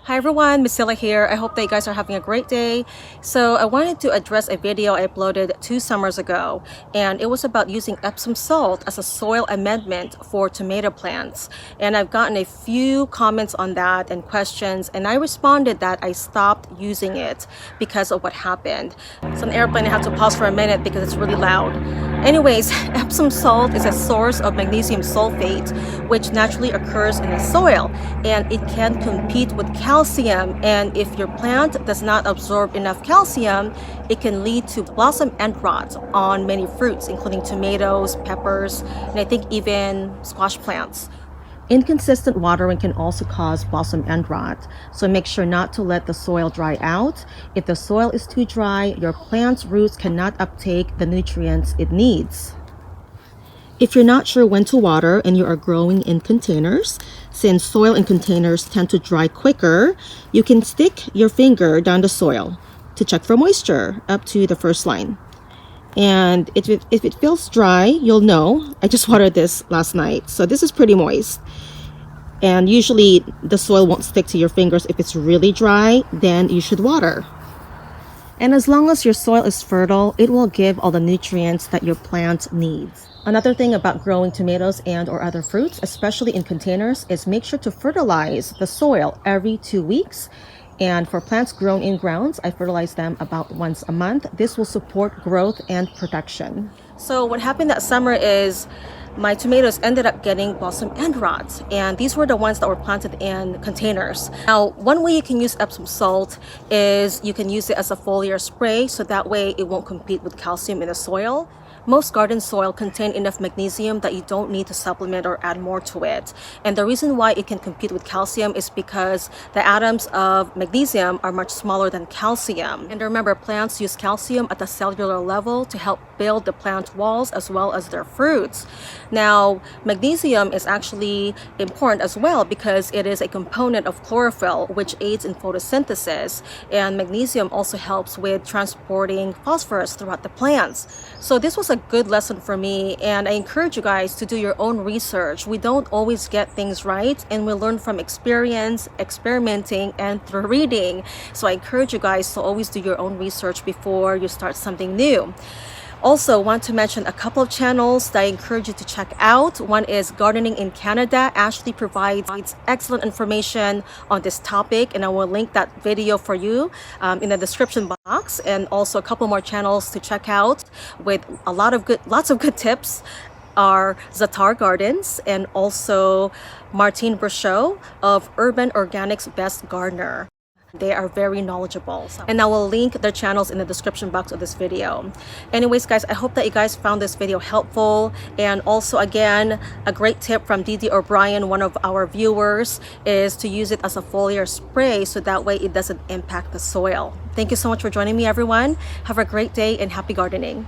Hi everyone, Misilla here. I hope that you guys are having a great day. So I wanted to address a video I uploaded 2 summers ago, and it was about using Epsom salt as a soil amendment for tomato plants. And I've gotten a few comments on that and questions, and I responded that I stopped using it because of what happened. It's an airplane. I have to pause for a minute because it's really loud. Anyways, Epsom salt is a source of magnesium sulfate, which naturally occurs in the soil, and it can compete with calcium. And if your plant does not absorb enough calcium, it can lead to blossom end rot on many fruits, including tomatoes, peppers, and I think even squash plants. Inconsistent watering can also cause blossom end rot, so make sure not to let the soil dry out. If the soil is too dry, your plant's roots cannot uptake the nutrients it needs. If you're not sure when to water and you are growing in containers, since soil in containers tend to dry quicker, you can stick your finger down the soil to check for moisture up to the first line. And if it feels dry, you'll know. I just watered this last night, so this is pretty moist. And usually the soil won't stick to your fingers. If it's really dry, then you should water. And as long as your soil is fertile, it will give all the nutrients that your plant needs. Another thing about growing tomatoes and or other fruits, especially in containers, is make sure to fertilize the soil every 2 weeks. And for plants grown in grounds, I fertilize them about once a month. This will support growth and production. So what happened that summer is my tomatoes ended up getting blossom end rot, and these were the ones that were planted in containers. Now, one way you can use Epsom salt is you can use it as a foliar spray, so that way it won't compete with calcium in the soil. Most garden soil contain enough magnesium that you don't need to supplement or add more to it. And the reason why it can compete with calcium is because the atoms of magnesium are much smaller than calcium. And remember, plants use calcium at the cellular level to help build the plant walls as well as their fruits. Now, magnesium is actually important as well because it is a component of chlorophyll, which aids in photosynthesis. And magnesium also helps with transporting phosphorus throughout the plants. So this was a good lesson for me, and I encourage you guys to do your own research. We don't always get things right, and we learn from experience, experimenting, and through reading. So I encourage you guys to always do your own research before you start something new. Also, want to mention a couple of channels that I encourage you to check out. One is Gardening in Canada. Ashley provides excellent information on this topic, and I will link that video for you in the description box. And also a couple more channels to check out with lots of good tips are Zaatar Gardens and also Martine Brachot of Urban Organics Best Gardner. They are very knowledgeable, and I will link their channels in the description box of this video. Anyways, guys, I hope that you guys found this video helpful. And also, again, a great tip from Didi O'Brien, one of our viewers, is to use it as a foliar spray so that way it doesn't impact the soil. Thank you so much for joining me, everyone. Have a great day and happy gardening.